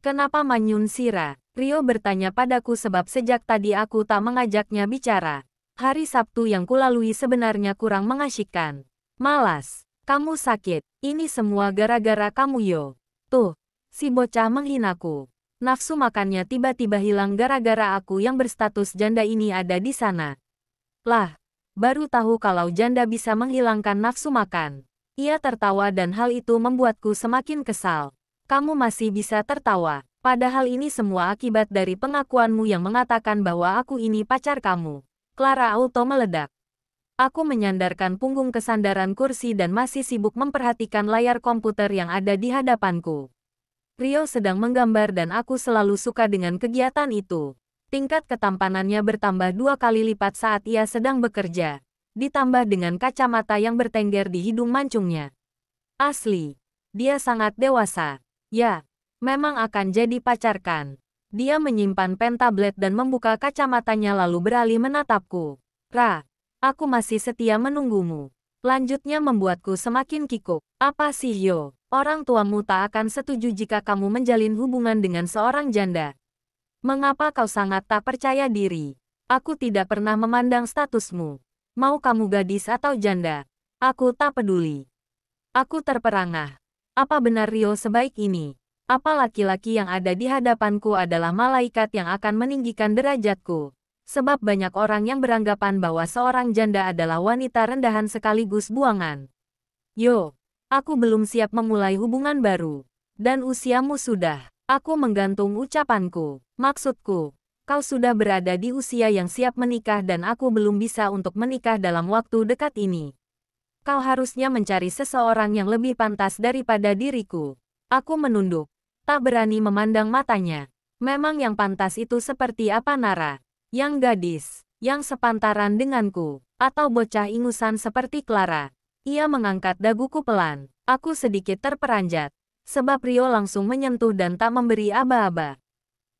Kenapa Manyun Sira? Rio bertanya padaku sebab sejak tadi aku tak mengajaknya bicara. Hari Sabtu yang kulalui sebenarnya kurang mengasyikkan. Malas. Kamu sakit. Ini semua gara-gara kamu Yo. Tuh, si bocah menghinaku. Nafsu makannya tiba-tiba hilang gara-gara aku yang berstatus janda ini ada di sana. Lah, baru tahu kalau janda bisa menghilangkan nafsu makan. Ia tertawa dan hal itu membuatku semakin kesal. Kamu masih bisa tertawa, padahal ini semua akibat dari pengakuanmu yang mengatakan bahwa aku ini pacar kamu. Clara auto meledak. Aku menyandarkan punggung ke sandaran kursi dan masih sibuk memperhatikan layar komputer yang ada di hadapanku. Rio sedang menggambar dan aku selalu suka dengan kegiatan itu. Tingkat ketampanannya bertambah 2 kali lipat saat ia sedang bekerja. Ditambah dengan kacamata yang bertengger di hidung mancungnya. Asli, dia sangat dewasa. Ya, memang akan jadi pacarkan. Dia menyimpan pen tablet dan membuka kacamatanya lalu beralih menatapku. Ra, aku masih setia menunggumu. Lanjutnya membuatku semakin kikuk. Apa sih Yo? Orang tuamu tak akan setuju jika kamu menjalin hubungan dengan seorang janda. Mengapa kau sangat tak percaya diri? Aku tidak pernah memandang statusmu. Mau kamu gadis atau janda? Aku tak peduli. Aku terperangah. Apa benar Rio sebaik ini? Apa laki-laki yang ada di hadapanku adalah malaikat yang akan meninggikan derajatku? Sebab banyak orang yang beranggapan bahwa seorang janda adalah wanita rendahan sekaligus buangan. Yo, aku belum siap memulai hubungan baru. Dan usiamu sudah. Aku menggantung ucapanku. Maksudku, kau sudah berada di usia yang siap menikah dan aku belum bisa untuk menikah dalam waktu dekat ini. Kau harusnya mencari seseorang yang lebih pantas daripada diriku. Aku menunduk. Tak berani memandang matanya. Memang yang pantas itu seperti apa Nara? Yang gadis, yang sepantaran denganku, atau bocah ingusan seperti Clara? Ia mengangkat daguku pelan. Aku sedikit terperanjat. Sebab Rio langsung menyentuh dan tak memberi aba-aba.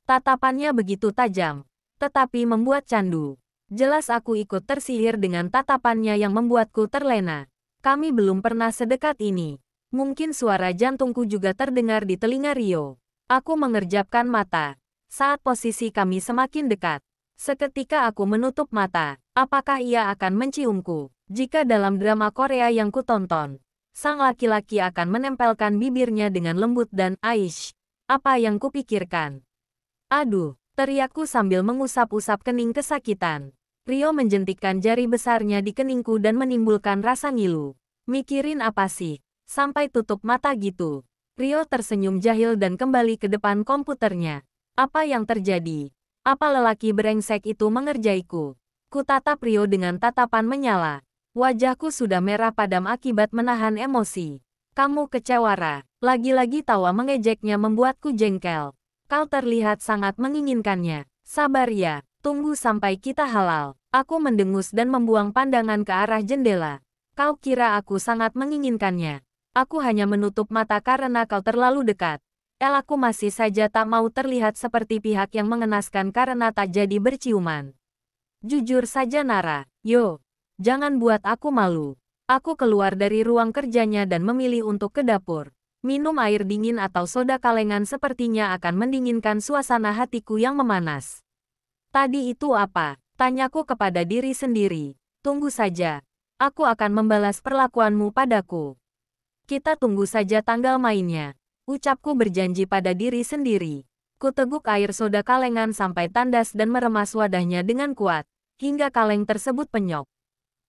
Tatapannya begitu tajam, tetapi membuat candu. Jelas aku ikut tersihir dengan tatapannya yang membuatku terlena. Kami belum pernah sedekat ini. Mungkin suara jantungku juga terdengar di telinga Rio. Aku mengerjapkan mata. Saat posisi kami semakin dekat. Seketika aku menutup mata. Apakah ia akan menciumku? Jika dalam drama Korea yang kutonton, sang laki-laki akan menempelkan bibirnya dengan lembut dan, aish, apa yang kupikirkan? Aduh, teriakku sambil mengusap-usap kening kesakitan. Rio menjentikkan jari besarnya di keningku dan menimbulkan rasa ngilu. Mikirin apa sih? Sampai tutup mata gitu. Rio tersenyum jahil dan kembali ke depan komputernya. Apa yang terjadi? Apa lelaki brengsek itu mengerjaiku? Kutatap Rio dengan tatapan menyala. Wajahku sudah merah padam akibat menahan emosi. Kamu kecewa, Ra. Lagi-lagi tawa mengejeknya membuatku jengkel. Kau terlihat sangat menginginkannya. Sabar ya, tunggu sampai kita halal. Aku mendengus dan membuang pandangan ke arah jendela. Kau kira aku sangat menginginkannya? Aku hanya menutup mata karena kau terlalu dekat. Aku masih saja tak mau terlihat seperti pihak yang mengenaskan karena tak jadi berciuman. Jujur saja Nara, yo, jangan buat aku malu. Aku keluar dari ruang kerjanya dan memilih untuk ke dapur. Minum air dingin atau soda kalengan sepertinya akan mendinginkan suasana hatiku yang memanas. Tadi itu apa? Tanyaku kepada diri sendiri. Tunggu saja. Aku akan membalas perlakuanmu padaku. Kita tunggu saja tanggal mainnya. Ucapku berjanji pada diri sendiri. Kuteguk air soda kalengan sampai tandas dan meremas wadahnya dengan kuat, hingga kaleng tersebut penyok.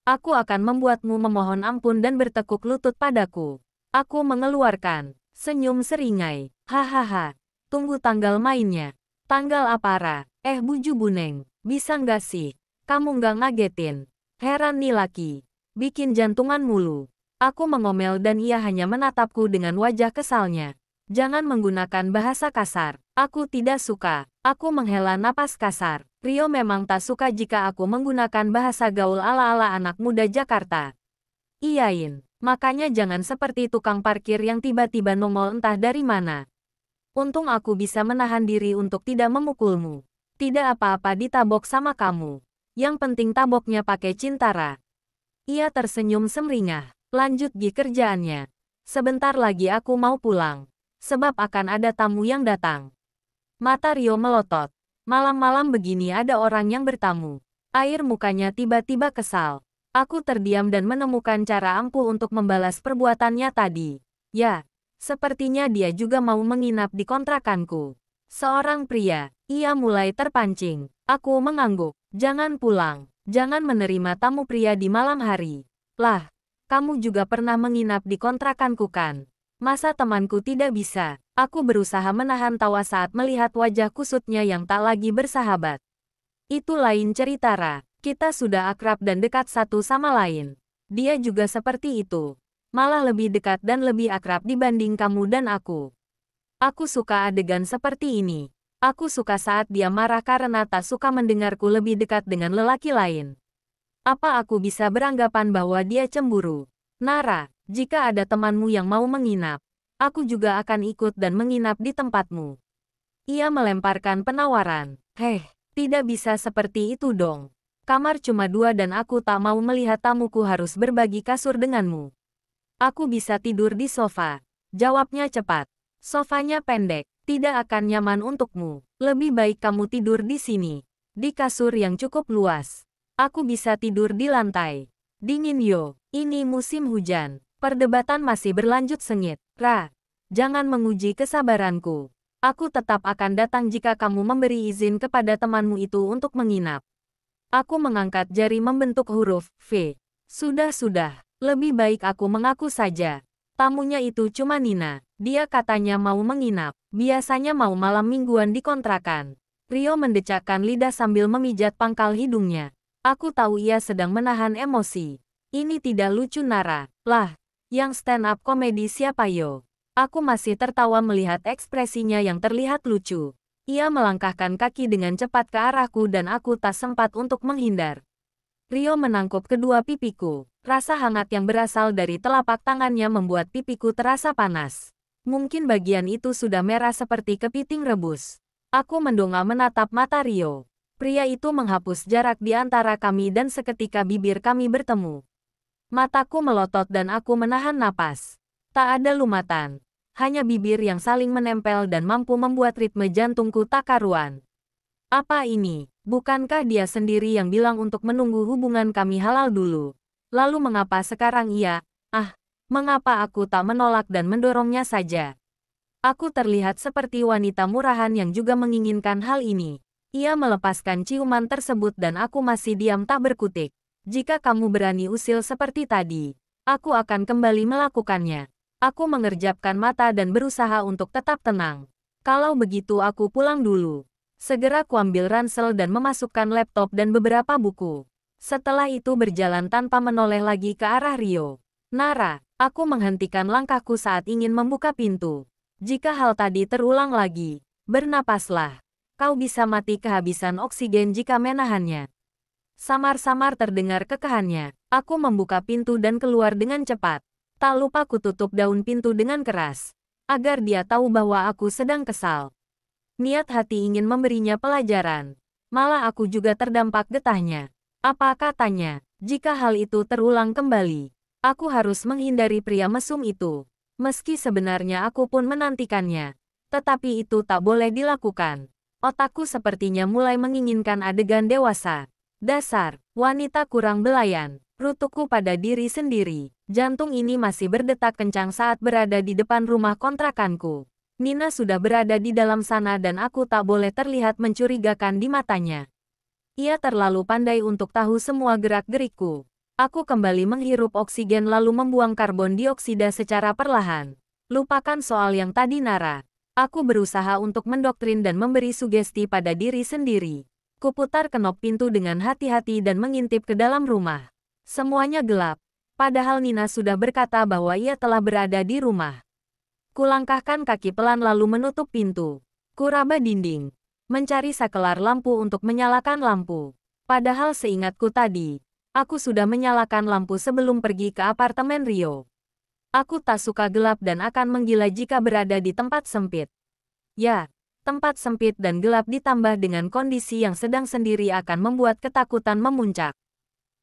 Aku akan membuatmu memohon ampun dan bertekuk lutut padaku. Aku mengeluarkan senyum seringai. Hahaha. Tunggu tanggal mainnya. Tanggal apa Ra? Buju Buneng. Bisa nggak sih? Kamu nggak ngagetin? Heran nih laki. Bikin jantungan mulu. Aku mengomel dan ia hanya menatapku dengan wajah kesalnya. Jangan menggunakan bahasa kasar. Aku tidak suka. Aku menghela napas kasar. Rio memang tak suka jika aku menggunakan bahasa gaul ala-ala anak muda Jakarta. Iyain. Makanya jangan seperti tukang parkir yang tiba-tiba nongol entah dari mana. Untung aku bisa menahan diri untuk tidak memukulmu. Tidak apa-apa ditabok sama kamu. Yang penting taboknya pakai cintara. Ia tersenyum semringah. Lanjut gi kerjaannya. Sebentar lagi aku mau pulang. Sebab akan ada tamu yang datang. Mata Rio melotot. Malam-malam begini ada orang yang bertamu. Air mukanya tiba-tiba kesal. Aku terdiam dan menemukan cara ampuh untuk membalas perbuatannya tadi. Ya, sepertinya dia juga mau menginap di kontrakanku. Seorang pria, ia mulai terpancing. Aku mengangguk. Jangan pulang. Jangan menerima tamu pria di malam hari. Lah, kamu juga pernah menginap di kontrakanku kan? Masa temanku tidak bisa? Aku berusaha menahan tawa saat melihat wajah kusutnya yang tak lagi bersahabat. Itu lain cerita, Ra. Kita sudah akrab dan dekat satu sama lain. Dia juga seperti itu. Malah lebih dekat dan lebih akrab dibanding kamu dan aku. Aku suka adegan seperti ini. Aku suka saat dia marah karena tak suka mendengarku lebih dekat dengan lelaki lain. Apa aku bisa beranggapan bahwa dia cemburu? Nara, jika ada temanmu yang mau menginap, aku juga akan ikut dan menginap di tempatmu. Ia melemparkan penawaran. Heh, tidak bisa seperti itu dong. Kamar cuma 2 dan aku tak mau melihat tamuku harus berbagi kasur denganmu. Aku bisa tidur di sofa. Jawabnya cepat. Sofanya pendek, tidak akan nyaman untukmu. Lebih baik kamu tidur di sini. Di kasur yang cukup luas. Aku bisa tidur di lantai. Dingin yo, ini musim hujan. Perdebatan masih berlanjut sengit. Ra, jangan menguji kesabaranku. Aku tetap akan datang jika kamu memberi izin kepada temanmu itu untuk menginap. Aku mengangkat jari membentuk huruf V. Sudah, lebih baik aku mengaku saja. Tamunya itu cuma Nina. Dia katanya mau menginap. Biasanya mau malam mingguan di kontrakan. Rio mendecakkan lidah sambil memijat pangkal hidungnya. Aku tahu ia sedang menahan emosi. Ini tidak lucu, Nara. Lah, yang stand up komedi siapa yo? Aku masih tertawa melihat ekspresinya yang terlihat lucu. Ia melangkahkan kaki dengan cepat ke arahku dan aku tak sempat untuk menghindar. Rio menangkup kedua pipiku. Rasa hangat yang berasal dari telapak tangannya membuat pipiku terasa panas. Mungkin bagian itu sudah merah seperti kepiting rebus. Aku mendongak menatap mata Rio. Pria itu menghapus jarak di antara kami dan seketika bibir kami bertemu. Mataku melotot dan aku menahan napas. Tak ada lumatan. Hanya bibir yang saling menempel dan mampu membuat ritme jantungku tak karuan. Apa ini? Bukankah dia sendiri yang bilang untuk menunggu hubungan kami halal dulu? Lalu mengapa sekarang ia? Mengapa aku tak menolak dan mendorongnya saja? Aku terlihat seperti wanita murahan yang juga menginginkan hal ini. Ia melepaskan ciuman tersebut dan aku masih diam tak berkutik. Jika kamu berani usil seperti tadi, aku akan kembali melakukannya. Aku mengerjapkan mata dan berusaha untuk tetap tenang. Kalau begitu aku pulang dulu. Segera kuambil ransel dan memasukkan laptop dan beberapa buku. Setelah itu berjalan tanpa menoleh lagi ke arah Rio. Nara, aku menghentikan langkahku saat ingin membuka pintu. Jika hal tadi terulang lagi, bernapaslah. Kau bisa mati kehabisan oksigen jika menahannya. Samar-samar terdengar kekahannya. Aku membuka pintu dan keluar dengan cepat. Tak lupa kututup daun pintu dengan keras. Agar dia tahu bahwa aku sedang kesal. Niat hati ingin memberinya pelajaran. Malah aku juga terdampak getahnya. Apa katanya, jika hal itu terulang kembali, aku harus menghindari pria mesum itu. Meski sebenarnya aku pun menantikannya. Tetapi itu tak boleh dilakukan. Otakku sepertinya mulai menginginkan adegan dewasa. Dasar, wanita kurang belayan. Rutukku pada diri sendiri. Jantung ini masih berdetak kencang saat berada di depan rumah kontrakanku. Nina sudah berada di dalam sana dan aku tak boleh terlihat mencurigakan di matanya. Ia terlalu pandai untuk tahu semua gerak-gerikku. Aku kembali menghirup oksigen lalu membuang karbon dioksida secara perlahan. Lupakan soal yang tadi, Nara. Aku berusaha untuk mendoktrin dan memberi sugesti pada diri sendiri. Kuputar kenop pintu dengan hati-hati dan mengintip ke dalam rumah. Semuanya gelap. Padahal Nina sudah berkata bahwa ia telah berada di rumah. Kulangkahkan kaki pelan lalu menutup pintu. Kuraba dinding. Mencari sakelar lampu untuk menyalakan lampu. Padahal seingatku tadi, aku sudah menyalakan lampu sebelum pergi ke apartemen Rio. Aku tak suka gelap dan akan menggila jika berada di tempat sempit. Ya, tempat sempit dan gelap ditambah dengan kondisi yang sedang sendiri akan membuat ketakutan memuncak.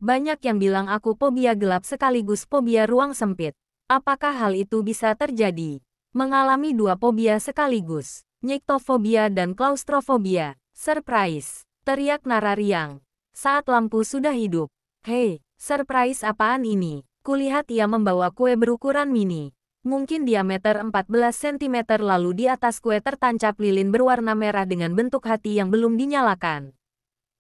Banyak yang bilang aku fobia gelap sekaligus fobia ruang sempit. Apakah hal itu bisa terjadi? Mengalami dua fobia sekaligus. Nyiktofobia dan klaustrofobia. Surprise! Teriak Nara riang. Saat lampu sudah hidup. Hei, surprise apaan ini? Kulihat ia membawa kue berukuran mini. Mungkin diameter 14 cm lalu di atas kue tertancap lilin berwarna merah dengan bentuk hati yang belum dinyalakan.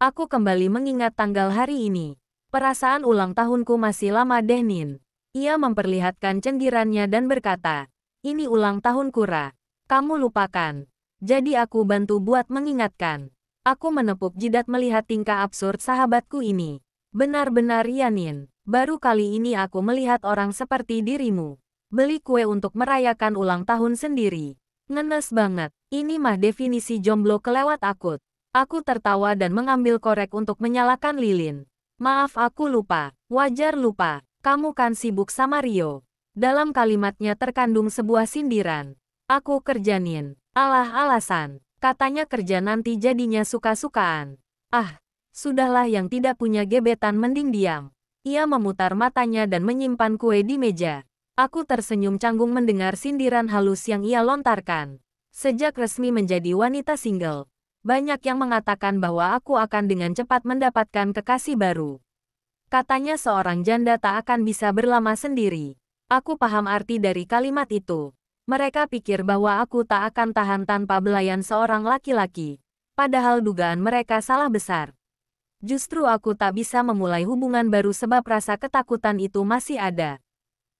Aku kembali mengingat tanggal hari ini. Perasaan ulang tahunku masih lama deh Nin. Ia memperlihatkan cenggirannya dan berkata, ini ulang tahun Kura. Kamu lupakan. Jadi aku bantu buat mengingatkan. Aku menepuk jidat melihat tingkah absurd sahabatku ini. Benar-benar Yanin. Baru kali ini aku melihat orang seperti dirimu. Beli kue untuk merayakan ulang tahun sendiri. Ngenes banget. Ini mah definisi jomblo kelewat akut. Aku tertawa dan mengambil korek untuk menyalakan lilin. Maaf aku lupa. Wajar lupa. Kamu kan sibuk sama Rio. Dalam kalimatnya terkandung sebuah sindiran. Aku kerja Nin. Alah alasan. Katanya kerja nanti jadinya suka-sukaan. Ah, sudahlah yang tidak punya gebetan mending diam. Ia memutar matanya dan menyimpan kue di meja. Aku tersenyum canggung mendengar sindiran halus yang ia lontarkan. Sejak resmi menjadi wanita single, banyak yang mengatakan bahwa aku akan dengan cepat mendapatkan kekasih baru. Katanya seorang janda tak akan bisa berlama sendiri. Aku paham arti dari kalimat itu. Mereka pikir bahwa aku tak akan tahan tanpa belayan seorang laki-laki. Padahal dugaan mereka salah besar. Justru aku tak bisa memulai hubungan baru sebab rasa ketakutan itu masih ada.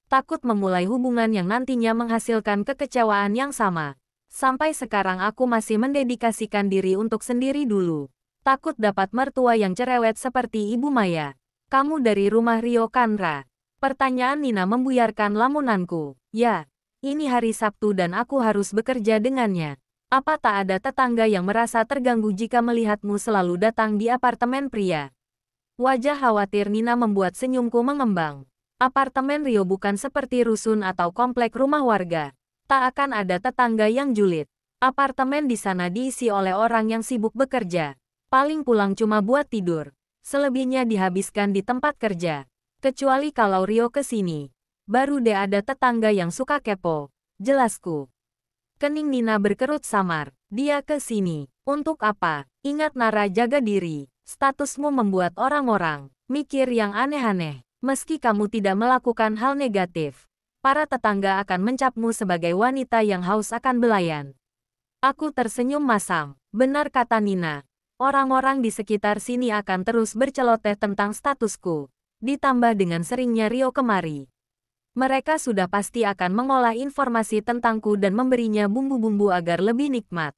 Takut memulai hubungan yang nantinya menghasilkan kekecewaan yang sama. Sampai sekarang aku masih mendedikasikan diri untuk sendiri dulu. Takut dapat mertua yang cerewet seperti Ibu Maya. Kamu dari rumah Rio Kanra? Pertanyaan Nina membuyarkan lamunanku. Ya. Ini hari Sabtu dan aku harus bekerja dengannya. Apa tak ada tetangga yang merasa terganggu jika melihatmu selalu datang di apartemen pria? Wajah khawatir Nina membuat senyumku mengembang. Apartemen Rio bukan seperti rusun atau komplek rumah warga. Tak akan ada tetangga yang julid. Apartemen di sana diisi oleh orang yang sibuk bekerja. Paling pulang cuma buat tidur. Selebihnya dihabiskan di tempat kerja. Kecuali kalau Rio ke sini. Baru deh ada tetangga yang suka kepo. Jelasku. Kening Nina berkerut samar. Dia ke sini. Untuk apa? Ingat Nara jaga diri. Statusmu membuat orang-orang mikir yang aneh-aneh. Meski kamu tidak melakukan hal negatif, para tetangga akan mencapmu sebagai wanita yang haus akan belayan. Aku tersenyum masam. Benar kata Nina. Orang-orang di sekitar sini akan terus berceloteh tentang statusku. Ditambah dengan seringnya Rio kemari. Mereka sudah pasti akan mengolah informasi tentangku dan memberinya bumbu-bumbu agar lebih nikmat.